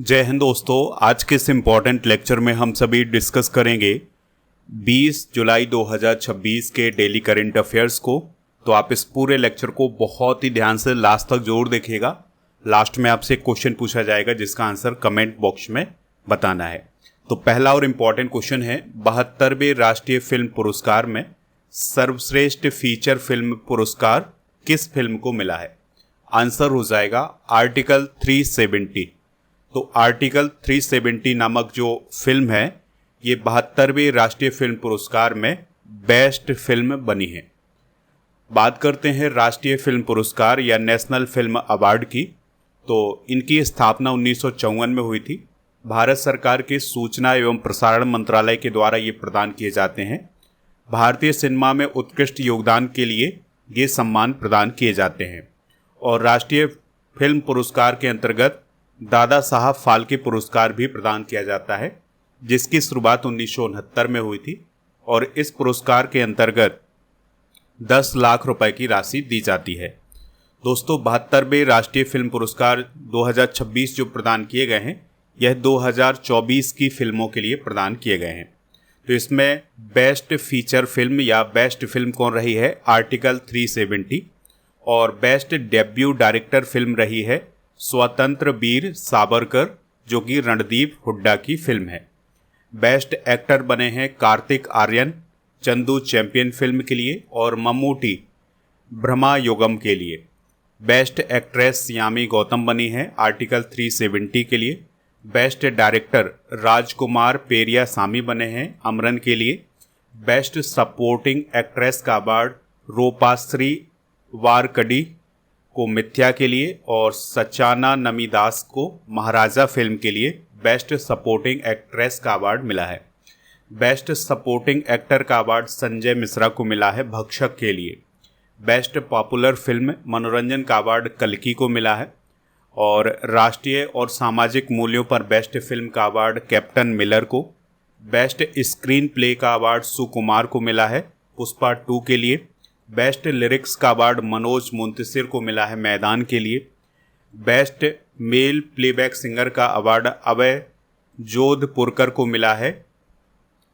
जय हिंद दोस्तों। आज के इस इम्पॉर्टेंट लेक्चर में हम सभी डिस्कस करेंगे 20 जुलाई 2026 के डेली करंट अफेयर्स को। तो आप इस पूरे लेक्चर को बहुत ही ध्यान से लास्ट तक जरूर देखिएगा। लास्ट में आपसे एक क्वेश्चन पूछा जाएगा जिसका आंसर कमेंट बॉक्स में बताना है। तो पहला और इम्पॉर्टेंट क्वेश्चन है, 72वें राष्ट्रीय फिल्म पुरस्कार में सर्वश्रेष्ठ फीचर फिल्म पुरस्कार किस फिल्म को मिला है? आंसर हो जाएगा आर्टिकल 370। तो आर्टिकल 370 नामक जो फिल्म है ये 72वें राष्ट्रीय फिल्म पुरस्कार में बेस्ट फिल्म बनी है। बात करते हैं राष्ट्रीय फिल्म पुरस्कार या नेशनल फिल्म अवार्ड की। तो इनकी स्थापना 1954 में हुई थी। भारत सरकार के सूचना एवं प्रसारण मंत्रालय के द्वारा ये प्रदान किए जाते हैं। भारतीय सिनेमा में उत्कृष्ट योगदान के लिए ये सम्मान प्रदान किए जाते हैं। और राष्ट्रीय फिल्म पुरस्कार के अंतर्गत दादा साहब फाल्के पुरस्कार भी प्रदान किया जाता है, जिसकी शुरुआत 1969 में हुई थी। और इस पुरस्कार के अंतर्गत 10 लाख रुपए की राशि दी जाती है। दोस्तों, 72वें राष्ट्रीय फिल्म पुरस्कार 2026 जो प्रदान किए गए हैं यह 2024 की फिल्मों के लिए प्रदान किए गए हैं। तो इसमें बेस्ट फीचर फिल्म या बेस्ट फिल्म कौन रही है? आर्टिकल 370। और बेस्ट डेब्यू डायरेक्टर फिल्म रही है स्वतंत्र वीर सावरकर, जो कि रणदीप हुड्डा की फिल्म है। बेस्ट एक्टर बने हैं कार्तिक आर्यन चंदू चैंपियन फिल्म के लिए और मम्मूटी ब्रह्मा युगम के लिए। बेस्ट एक्ट्रेस यामी गौतम बनी है आर्टिकल 370 के लिए। बेस्ट डायरेक्टर राजकुमार पेरिया सामी बने हैं अमरन के लिए। बेस्ट सपोर्टिंग एक्ट्रेस का अवार्ड रूपाश्री वारकडी को मिथ्या के लिए और सचाना नमीदास को महाराजा फिल्म के लिए बेस्ट सपोर्टिंग एक्ट्रेस का अवार्ड मिला है। बेस्ट सपोर्टिंग एक्टर का अवार्ड संजय मिश्रा को मिला है भक्षक के लिए। बेस्ट पॉपुलर फिल्म मनोरंजन का अवार्ड कल्कि को मिला है। और राष्ट्रीय और सामाजिक मूल्यों पर बेस्ट फिल्म का अवार्ड कैप्टन मिलर को। बेस्ट स्क्रीन प्ले का अवार्ड सुकुमार को मिला है पुष्पा 2 के लिए। बेस्ट लिरिक्स का अवार्ड मनोज मुंतशिर को मिला है मैदान के लिए। बेस्ट मेल प्लेबैक सिंगर का अवार्ड अभय जोधपुरकर को मिला है।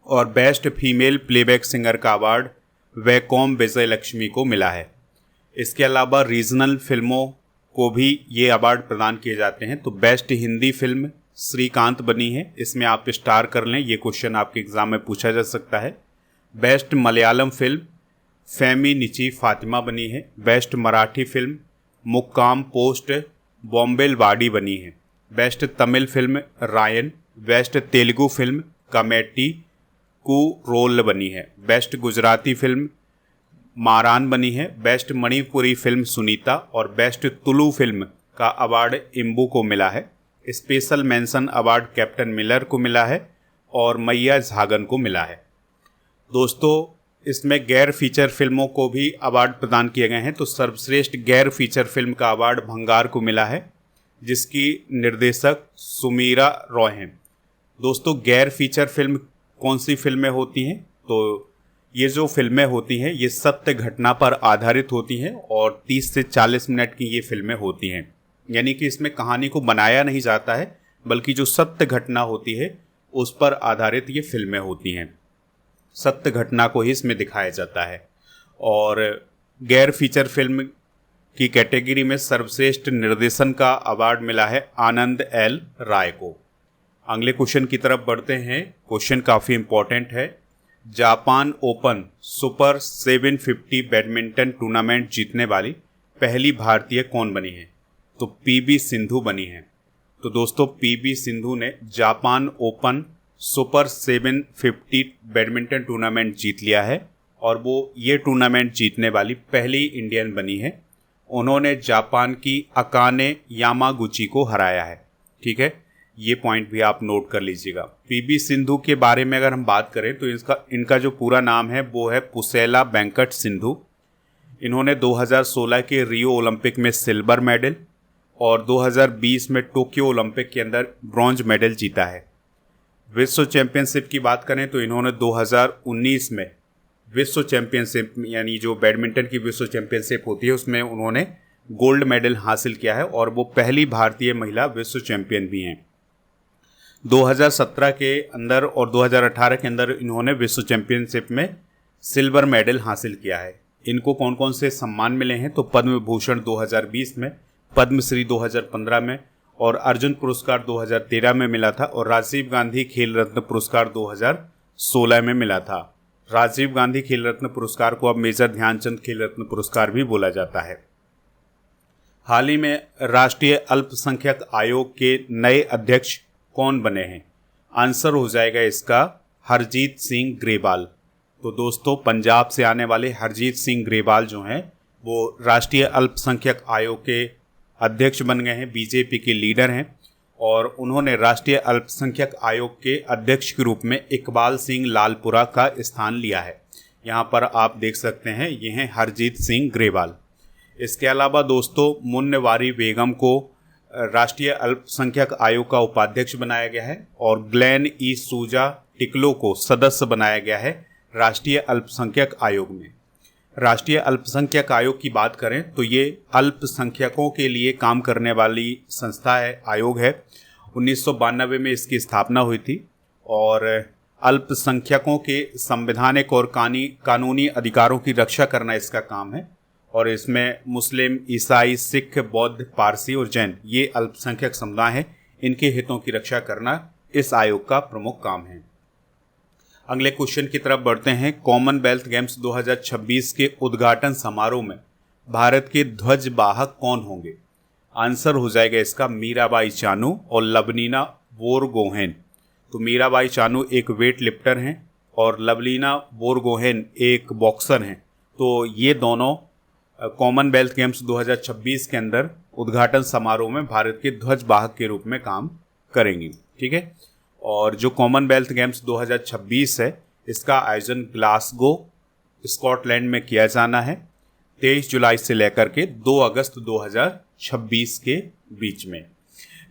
और बेस्ट फीमेल प्लेबैक सिंगर का अवार्ड वैकोम विजय लक्ष्मी को मिला है। इसके अलावा रीजनल फिल्मों को भी ये अवार्ड प्रदान किए जाते हैं। तो बेस्ट हिंदी फिल्म श्रीकांत बनी है, इसमें आप स्टार कर लें, ये क्वेश्चन आपके एग्जाम में पूछा जा सकता है। Best Malayalam film Feminichi Fathima बनी है। Best Marathi film Mukkam post Bombilwadi बनी है। Best Tamil film Raayan. Best Telugu film committee Kurrollu बनी है। बेस्ट गुजराती फिल्म मारान बनी है। Best Manipuri film Sunita. और बेस्ट तुलु फिल्म का अवार्ड इम्बू को मिला है। Special mention award Captain Miller को मिला है और मैया झागन को मिला है। दोस्तों, इसमें गैर फीचर फिल्मों को भी अवार्ड प्रदान किए गए हैं। तो सर्वश्रेष्ठ गैर फीचर फिल्म का अवार्ड भंगार को मिला है, जिसकी निर्देशक सुमीरा रॉय हैं। दोस्तों, गैर फीचर फिल्म कौन सी फिल्में होती हैं? तो ये जो फिल्में होती हैं ये सत्य घटना पर आधारित होती हैं और 30 से 40 मिनट की ये फिल्में होती हैं। यानी कि इसमें कहानी को बनाया नहीं जाता है, बल्कि जो सत्य घटना होती है उस पर आधारित ये फिल्में होती हैं। सत्य घटना को ही इसमें दिखाया जाता है। और गैर फीचर फिल्म की कैटेगरी में सर्वश्रेष्ठ निर्देशन का अवार्ड मिला है आनंद एल राय को। अगले क्वेश्चन की तरफ बढ़ते हैं। क्वेश्चन काफ़ी इंपॉर्टेंट है। Japan open super 750 badminton tournament जीतने वाली पहली भारतीय कौन बनी है? तो पीवी सिंधु बनी है। तो दोस्तों, पीवी सिंधु ने Japan open super 750 badminton tournament जीत लिया है और वो ये टूर्नामेंट जीतने वाली पहली इंडियन बनी है। उन्होंने जापान की अकाने यामागुची को हराया है। ठीक है, ये पॉइंट भी आप नोट कर लीजिएगा। पीवी सिंधु के बारे में अगर हम बात करें तो इनका जो पूरा नाम है वो है पुसेला वेंकट सिंधु। इन्होंने 2016 के रियो ओलंपिक में सिल्वर मेडल और 2020 में टोक्यो ओलंपिक के अंदर ब्रॉन्ज मेडल जीता है। विश्व चैंपियनशिप की बात करें तो इन्होंने 2019 में विश्व चैंपियनशिप यानी जो बैडमिंटन की विश्व चैंपियनशिप होती है उसमें उन्होंने गोल्ड मेडल हासिल किया है और वो पहली भारतीय महिला विश्व चैंपियन भी हैं। 2017 के अंदर और 2018 के अंदर इन्होंने विश्व चैंपियनशिप में सिल्वर मेडल हासिल किया है। इनको कौन कौन से सम्मान मिले हैं, तो पद्म विभूषण 2020 में, पद्मश्री 2015 में और अर्जुन पुरस्कार 2013 में मिला था और राजीव गांधी खेल रत्न पुरस्कार 2016 में मिला था। राजीव गांधी खेल रत्न पुरस्कार को अब मेजर ध्यानचंद खेल रत्न पुरस्कार भी बोला जाता है। हाल ही में राष्ट्रीय अल्पसंख्यक आयोग के नए अध्यक्ष कौन बने हैं? आंसर हो जाएगा इसका हरजीत सिंह ग्रेवाल। तो दोस्तों, पंजाब से आने वाले हरजीत सिंह ग्रेवाल जो हैं वो राष्ट्रीय अल्पसंख्यक आयोग के अध्यक्ष बन गए हैं, बीजेपी के लीडर हैं और उन्होंने राष्ट्रीय अल्पसंख्यक आयोग के अध्यक्ष के रूप में इकबाल सिंह लालपुरा का स्थान लिया है। यहाँ पर आप देख सकते हैं, ये हैं हरजीत सिंह ग्रेवाल। इसके अलावा दोस्तों, मुन्नवारी बेगम को राष्ट्रीय अल्पसंख्यक आयोग का उपाध्यक्ष बनाया गया है और ग्लेन ई सूजा टिकलो को सदस्य बनाया गया है राष्ट्रीय अल्पसंख्यक आयोग में। राष्ट्रीय अल्पसंख्यक आयोग की बात करें तो ये अल्पसंख्यकों के लिए काम करने वाली संस्था है, आयोग है। 1992 में इसकी स्थापना हुई थी और अल्पसंख्यकों के संवैधानिक और कानूनी अधिकारों की रक्षा करना इसका काम है और इसमें मुस्लिम, ईसाई, सिख, बौद्ध, पारसी और जैन ये अल्पसंख्यक समुदाय हैं। इनके हितों की रक्षा करना इस आयोग का प्रमुख काम है। अगले क्वेश्चन की तरफ बढ़ते हैं। कॉमनवेल्थ गेम्स 2026 के उद्घाटन समारोह में भारत के ध्वजवाहक कौन होंगे? आंसर हो जाएगा इसका मीराबाई चानू और लवलीना बोरगोहेन। तो मीराबाई चानू एक वेट लिफ्टर हैं और लवलीना बोरगोहेन एक बॉक्सर हैं। तो ये दोनों कॉमनवेल्थ गेम्स 2026 के अंदर उद्घाटन समारोह में भारत के ध्वजवाहक के रूप में काम करेंगी। ठीक है। और जो कॉमनवेल्थ गेम्स 2026 है इसका आयोजन ग्लासगो स्कॉटलैंड में किया जाना है 23 जुलाई से लेकर के 2 अगस्त 2026 के बीच में।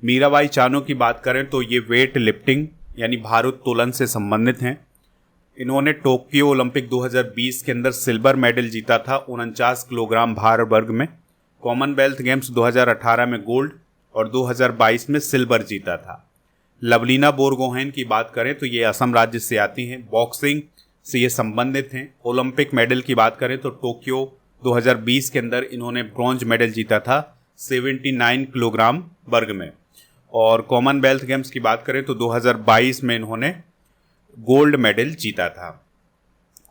मीराबाई चानू की बात करें तो ये वेट लिफ्टिंग यानी भारोत्तोलन से संबंधित हैं। इन्होंने टोक्यो ओलंपिक 2020 के अंदर सिल्वर मेडल जीता था 49 किलोग्राम भार वर्ग में। कॉमनवेल्थ गेम्स 2018 में गोल्ड और 2022 में सिल्वर जीता था। लवलीना बोरगोहेन की बात करें तो ये असम राज्य से आती हैं, बॉक्सिंग से ये संबंधित हैं। ओलंपिक मेडल की बात करें तो टोक्यो 2020 के अंदर इन्होंने ब्रॉन्ज मेडल जीता था 79 किलोग्राम वर्ग में। और कॉमनवेल्थ गेम्स की बात करें तो 2022 में इन्होंने गोल्ड मेडल जीता था।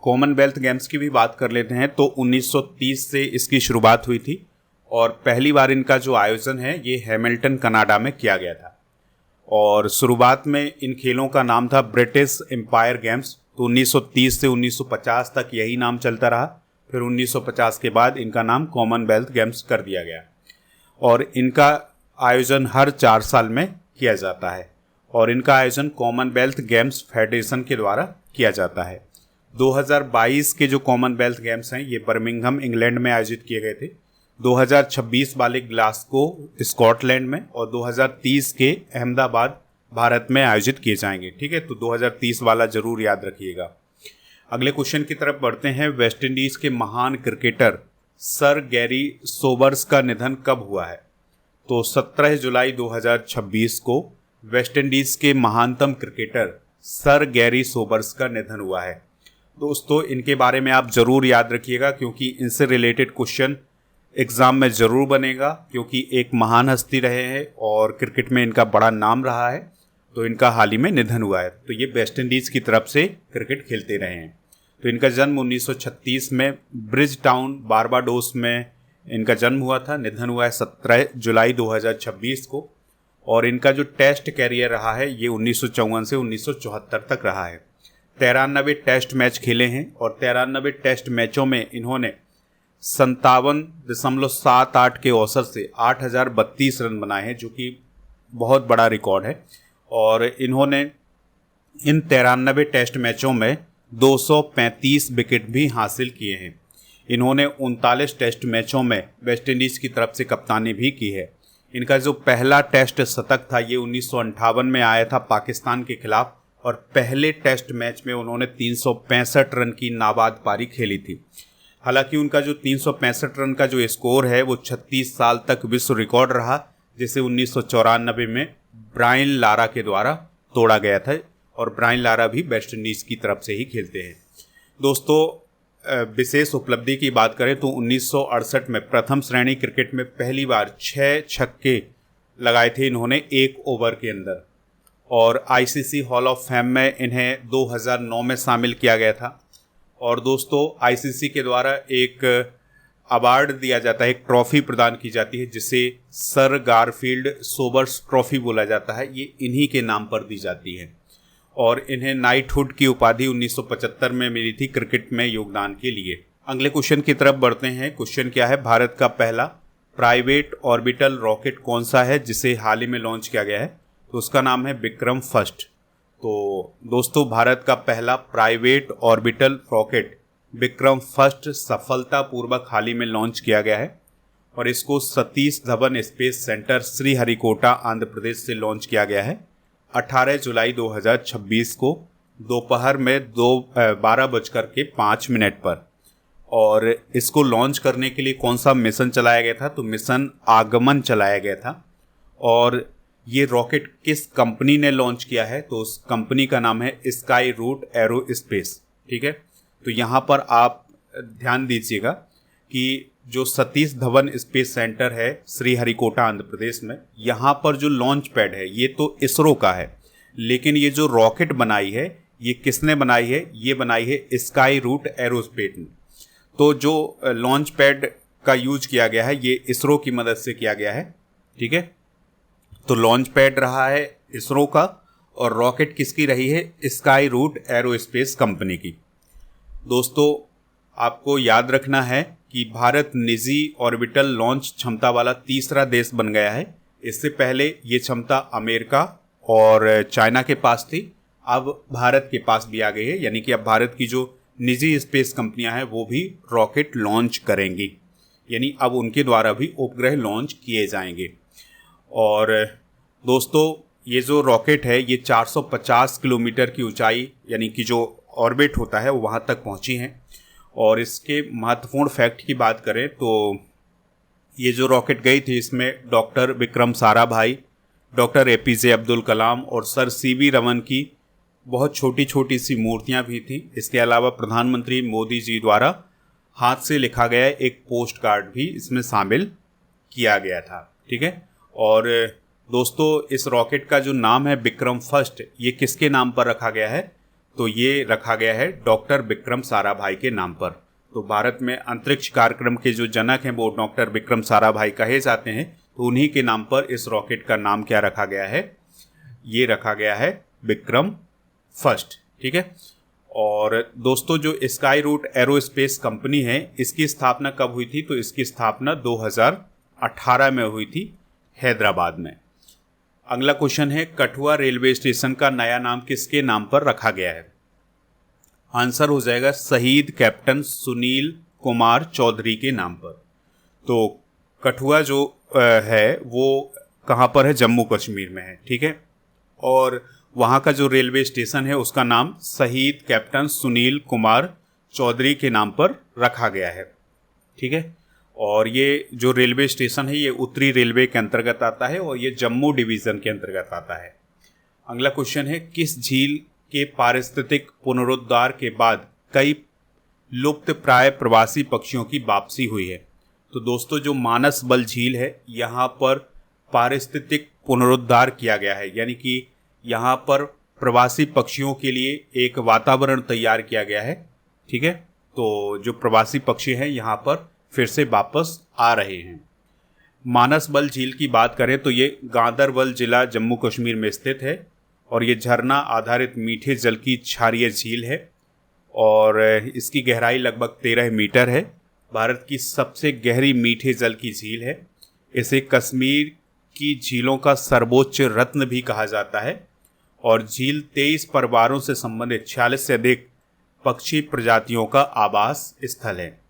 कॉमनवेल्थ गेम्स की भी बात कर लेते हैं तो 1930 से इसकी शुरुआत हुई थी और पहली बार इनका जो आयोजन है ये हैमिल्टन कनाडा में किया गया था और शुरुआत में इन खेलों का नाम था ब्रिटिश एम्पायर गेम्स। तो 1930 से 1950 तक यही नाम चलता रहा। फिर 1950 के बाद इनका नाम कॉमनवेल्थ गेम्स कर दिया गया और इनका आयोजन हर 4 साल में किया जाता है और इनका आयोजन कॉमनवेल्थ गेम्स फेडरेशन के द्वारा किया जाता है। 2022 के जो कॉमनवेल्थ गेम्स हैं ये बर्मिंघम इंग्लैंड में आयोजित किए गए थे, 2026 वाले ग्लासगो स्कॉटलैंड में और 2030 के अहमदाबाद भारत में आयोजित किए जाएंगे। ठीक है, तो 2030 वाला जरूर याद रखिएगा। अगले क्वेश्चन की तरफ बढ़ते हैं। वेस्ट इंडीज के महान क्रिकेटर सर गैरी सोबर्स का निधन कब हुआ है? तो 17 जुलाई 2026 को वेस्ट इंडीज के महानतम क्रिकेटर सर गैरी सोबर्स का निधन हुआ है। दोस्तों, इनके बारे में आप जरूर याद रखिएगा क्योंकि इनसे रिलेटेड क्वेश्चन एग्जाम में जरूर बनेगा, क्योंकि एक महान हस्ती रहे हैं और क्रिकेट में इनका बड़ा नाम रहा है। तो इनका हाल ही में निधन हुआ है। तो ये वेस्ट इंडीज की तरफ से क्रिकेट खेलते रहे हैं। तो इनका जन्म 1936 में ब्रिज टाउन बारबाडोस में इनका जन्म हुआ था। निधन हुआ है 17 जुलाई 2026 को और इनका जो टेस्ट कैरियर रहा है ये 1954 से 1974 तक रहा है। 93 टेस्ट मैच खेले हैं और 93 टेस्ट मैचों में इन्होंने 57.78 के औसत से 8032 रन बनाए हैं, जो कि बहुत बड़ा रिकॉर्ड है। और इन्होंने इन 93 टेस्ट मैचों में 235 विकेट भी हासिल किए हैं। इन्होंने 39 टेस्ट मैचों में वेस्ट इंडीज़ की तरफ से कप्तानी भी की है। इनका जो पहला टेस्ट शतक था ये 1958 में आया था पाकिस्तान के खिलाफ और पहले टेस्ट मैच में उन्होंने 365 रन की नाबाद पारी खेली थी। हालांकि उनका जो 365 रन का जो स्कोर है वो 36 साल तक विश्व रिकॉर्ड रहा, जिसे 1994 में ब्रायन लारा के द्वारा तोड़ा गया था और ब्रायन लारा भी वेस्ट इंडीज़ की तरफ से ही खेलते हैं। दोस्तों, विशेष उपलब्धि की बात करें तो 1968 में प्रथम श्रेणी क्रिकेट में पहली बार 6 छक्के लगाए थे इन्होंने एक ओवर के अंदर, और आईसीसी हॉल ऑफ फेम में इन्हें 2009 में शामिल किया गया था। और दोस्तों, आईसीसी के द्वारा एक अवार्ड दिया जाता है, एक ट्रॉफी प्रदान की जाती है जिसे सर गारफील्ड सोबर्स ट्रॉफी बोला जाता है। ये इन्हीं के नाम पर दी जाती है और इन्हें नाइटहुड की उपाधि 1975 में मिली थी क्रिकेट में योगदान के लिए। अगले क्वेश्चन की तरफ बढ़ते हैं। क्वेश्चन क्या है, भारत का पहला प्राइवेट ऑर्बिटल रॉकेट कौन सा है जिसे हाल ही में लॉन्च किया गया है? तो उसका नाम है विक्रम फर्स्ट। तो दोस्तों, भारत का पहला private orbital rocket Vikram first सफलतापूर्वक हाल ही में लॉन्च किया गया है और इसको सतीश धवन स्पेस सेंटर श्रीहरिकोटा आंध्र प्रदेश से लॉन्च किया गया है 18 जुलाई 2026 को दोपहर में 12:05 पर। और इसको लॉन्च करने के लिए कौन सा मिशन चलाया गया था? तो मिशन आगमन चलाया गया था। और ये रॉकेट किस कंपनी ने लॉन्च किया है? तो उस कंपनी का नाम है स्काई रूट एरोस्पेस। ठीक है, तो यहाँ पर आप ध्यान दीजिएगा कि जो सतीश धवन स्पेस सेंटर है श्रीहरिकोटा आंध्र प्रदेश में, यहाँ पर जो लॉन्च पैड है ये तो इसरो का है, लेकिन ये जो रॉकेट बनाई है ये किसने बनाई है? ये बनाई है स्काई रूट एरोस्पेस ने। तो जो लॉन्च पैड का यूज किया गया है ये इसरो की मदद से किया गया है। ठीक है, तो लॉन्च पैड रहा है इसरो का और रॉकेट किसकी रही है? स्काई रूट एरोस्पेस कंपनी की। दोस्तों, आपको याद रखना है कि भारत निजी ऑर्बिटल लॉन्च क्षमता वाला तीसरा देश बन गया है। इससे पहले ये क्षमता अमेरिका और चाइना के पास थी, अब भारत के पास भी आ गई है। यानी कि अब भारत की जो निजी स्पेस कंपनियां हैं वो भी रॉकेट लॉन्च करेंगी, यानी अब उनके द्वारा भी उपग्रह लॉन्च किए जाएंगे। और दोस्तों, ये जो रॉकेट है ये 450 किलोमीटर की ऊंचाई यानी कि जो ऑर्बिट होता है वो वहाँ तक पहुँची हैं। और इसके महत्वपूर्ण फैक्ट की बात करें तो ये जो रॉकेट गई थी इसमें doctor Vikram Sarabhai, doctor APJ Abdul Kalam और सर सीवी रमन की बहुत छोटी छोटी सी मूर्तियाँ भी थी। इसके अलावा प्रधानमंत्री मोदी जी द्वारा हाथ से लिखा गया एक पोस्ट कार्ड भी इसमें शामिल किया गया था। ठीक है, और दोस्तों, इस रॉकेट का जो नाम है विक्रम फर्स्ट, ये किसके नाम पर रखा गया है? तो ये रखा गया है डॉक्टर विक्रम साराभाई के नाम पर। तो भारत में अंतरिक्ष कार्यक्रम के जो जनक हैं वो डॉक्टर विक्रम साराभाई कहे जाते हैं, तो उन्हीं के नाम पर इस रॉकेट का नाम क्या रखा गया है? ये रखा गया है विक्रम फर्स्ट। ठीक है, और दोस्तों, जो स्काई रूट एरोस्पेस कंपनी है इसकी स्थापना कब हुई थी? तो इसकी स्थापना 2018 में हुई थी हैदराबाद में। अगला क्वेश्चन है, कठुआ रेलवे स्टेशन का नया नाम किसके नाम पर रखा गया है? आंसर हो जाएगा शहीद कैप्टन सुनील कुमार चौधरी के नाम पर। तो कठुआ जो है वो कहाँ पर है? जम्मू कश्मीर में है। ठीक है, और वहाँ का जो रेलवे स्टेशन है उसका नाम शहीद कैप्टन सुनील कुमार चौधरी के नाम पर रखा गया है। ठीक है, और ये जो रेलवे स्टेशन है ये उत्तरी रेलवे के अंतर्गत आता है और ये जम्मू डिवीज़न के अंतर्गत आता है। अगला क्वेश्चन है, किस झील के पारिस्थितिक पुनरुद्धार के बाद कई लुप्त प्राय प्रवासी पक्षियों की वापसी हुई है? तो दोस्तों, जो मानस बल झील है यहाँ पर पारिस्थितिक पुनरुद्धार किया गया है, यानी कि यहाँ पर प्रवासी पक्षियों के लिए एक वातावरण तैयार किया गया है। ठीक है, तो जो प्रवासी पक्षी हैं यहाँ पर फिर से वापस आ रहे हैं। मानस बल झील की बात करें तो ये गांदरबल जिला जम्मू कश्मीर में स्थित है और ये झरना आधारित मीठे जल की क्षारीय झील है और इसकी गहराई लगभग 13 मीटर है। भारत की सबसे गहरी मीठे जल की झील है। इसे कश्मीर की झीलों का सर्वोच्च रत्न भी कहा जाता है और झील 23 परिवारों से संबंधित 46 से अधिक पक्षी प्रजातियों का आवास स्थल है।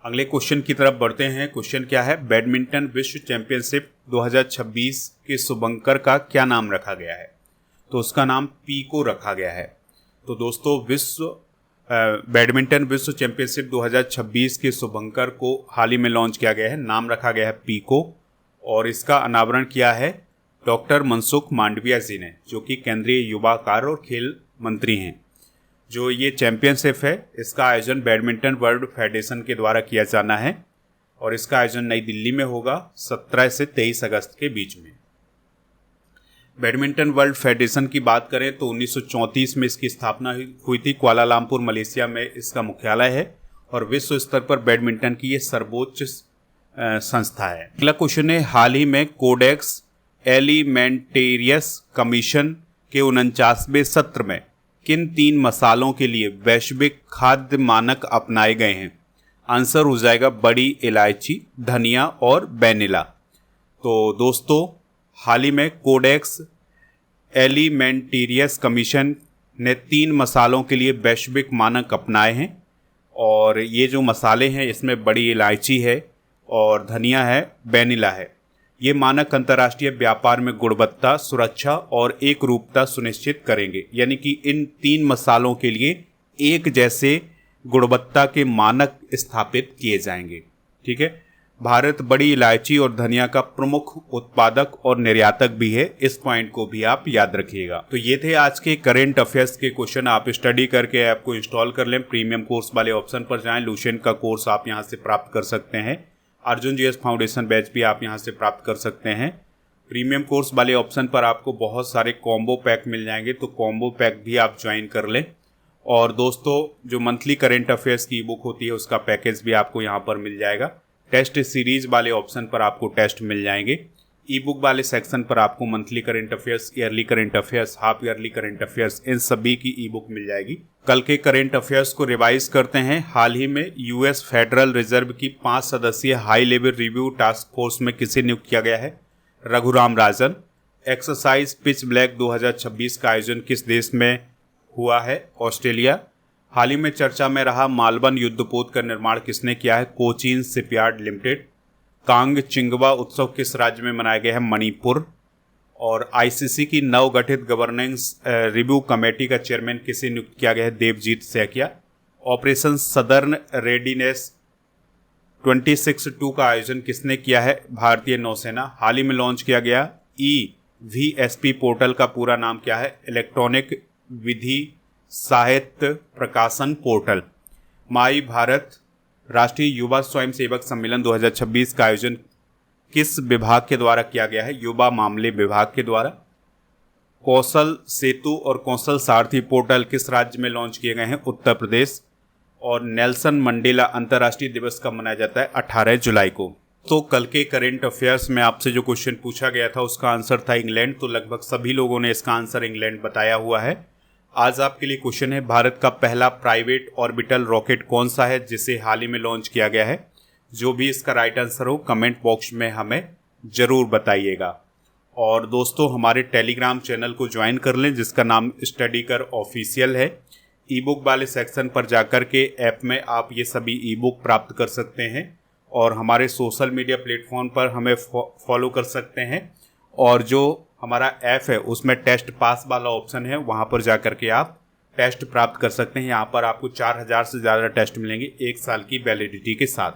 अगले क्वेश्चन की तरफ बढ़ते हैं। क्वेश्चन क्या है, बैडमिंटन विश्व चैंपियनशिप 2026 के शुभंकर का क्या नाम रखा गया है? तो उसका नाम पीको रखा गया है। तो दोस्तों, बैडमिंटन विश्व चैंपियनशिप 2026 के शुभंकर को हाल ही में लॉन्च किया गया है, नाम रखा गया है पीको और इसका अनावरण किया है डॉक्टर मनसुख मांडविया जी ने, जो कि केंद्रीय युवा कार्य और खेल मंत्री हैं। जो ये चैंपियनशिप है, इसका आयोजन बैडमिंटन वर्ल्ड फेडरेशन के द्वारा किया जाना है और इसका आयोजन नई दिल्ली में होगा 17 से 23 अगस्त के बीच में। बैडमिंटन वर्ल्ड फेडरेशन की बात करें तो 1934 में इसकी स्थापना हुई थी। कुआलालंपुर मलेशिया में इसका मुख्यालय है और विश्व स्तर पर बैडमिंटन की ये सर्वोच्च संस्था है। अगला क्वेश्चन है, हाल ही में कोडेक्स एलिमेंटेरियस कमीशन के 49वें सत्र में किन 3 मसालों के लिए वैश्विक खाद्य मानक अपनाए गए हैं? आंसर हो जाएगा बड़ी इलायची, धनिया और वेनिला। तो दोस्तों, हाल ही में कोडेक्स एलिमेंटेरियस कमीशन ने 3 मसालों के लिए वैश्विक मानक अपनाए हैं और ये जो मसाले हैं इसमें बड़ी इलायची है और धनिया है, वेनिला है। ये मानक अंतर्राष्ट्रीय व्यापार में गुणवत्ता, सुरक्षा और एक रूपता सुनिश्चित करेंगे, यानी कि इन 3 मसालों के लिए एक जैसे गुणवत्ता के मानक स्थापित किए जाएंगे। ठीक है। भारत बड़ी इलायची और धनिया का प्रमुख उत्पादक और निर्यातक भी है, इस पॉइंट को भी आप याद रखिएगा। तो ये थे आज के करेंट अफेयर्स के क्वेश्चन। आप स्टडी करके ऐप को इंस्टॉल कर लें। प्रीमियम कोर्स वाले ऑप्शन पर जाएं, लुसेंट का कोर्स आप यहां से प्राप्त कर सकते हैं। अर्जुन जीएस फाउंडेशन बैच भी आप यहां से प्राप्त कर सकते हैं। प्रीमियम कोर्स वाले ऑप्शन पर आपको बहुत सारे कॉम्बो पैक मिल जाएंगे, तो कॉम्बो पैक भी आप ज्वाइन कर लें। और दोस्तों, जो मंथली करेंट अफेयर्स की ई बुक होती है उसका पैकेज भी आपको यहाँ पर मिल जाएगा। टेस्ट सीरीज वाले ऑप्शन पर आपको टेस्ट मिल जाएंगे। ई बुक वाले सेक्शन पर आपको monthly current affairs, yearly current affairs, half yearly current affairs, इन सभी की ई बुक मिल जाएगी। कल के करंट अफेयर्स को रिवाइज करते हैं। हाल ही में यूएस फेडरल रिजर्व की 5 सदस्यीय high level review task force में किसे नियुक्त किया गया है? Raghuram Rajan. Exercise pitch black 2026 का आयोजन किस देश में हुआ है? ऑस्ट्रेलिया। हाल ही में चर्चा में रहा मालवन युद्धपोत का निर्माण किसने किया है? Cochin shipyard limited. कांग चिंगवा उत्सव किस राज्य में मनाया गया है? मणिपुर। और आईसीसी की नवगठित गवर्नेंस रिव्यू कमेटी का चेयरमैन किसे नियुक्त किया गया है? Devajit Saikia. Operation southern readiness 26-2 का आयोजन किसने किया है? भारतीय नौसेना। हाल ही में लॉन्च किया गया EVSP पोर्टल का पूरा नाम क्या है? इलेक्ट्रॉनिक विधि साहित्य प्रकाशन पोर्टल। माई भारत राष्ट्रीय युवा स्वयंसेवक सम्मेलन 2026 का आयोजन किस विभाग के द्वारा किया गया है? युवा मामले विभाग के द्वारा। कौशल सेतु और कौशल सारथी पोर्टल किस राज्य में लॉन्च किए गए हैं? उत्तर प्रदेश। और नेल्सन मंडेला अंतर्राष्ट्रीय दिवस कब मनाया जाता है? 18 जुलाई को। तो कल के करेंट अफेयर्स में आपसे जो क्वेश्चन पूछा गया था उसका आंसर था इंग्लैंड, तो लगभग सभी लोगों ने इसका आंसर इंग्लैंड बताया हुआ है। आज आपके लिए क्वेश्चन है, भारत का पहला प्राइवेट ऑर्बिटल रॉकेट कौन सा है जिसे हाल ही में लॉन्च किया गया है? जो भी इसका राइट आंसर हो कमेंट बॉक्स में हमें ज़रूर बताइएगा। और दोस्तों, हमारे टेलीग्राम चैनल को ज्वाइन कर लें जिसका नाम स्टडी कर ऑफिशियल है। ई बुक वाले सेक्शन पर जाकर के ऐप में आप ये सभी ई बुक प्राप्त कर सकते हैं और हमारे सोशल मीडिया प्लेटफॉर्म पर हमें फॉलो कर सकते हैं। और जो हमारा ऐप है उसमें टेस्ट पास वाला ऑप्शन है, वहाँ पर जाकर के आप टेस्ट प्राप्त कर सकते हैं। यहाँ पर आपको 4000 से ज़्यादा टेस्ट मिलेंगे 1 साल की वैलिडिटी के साथ।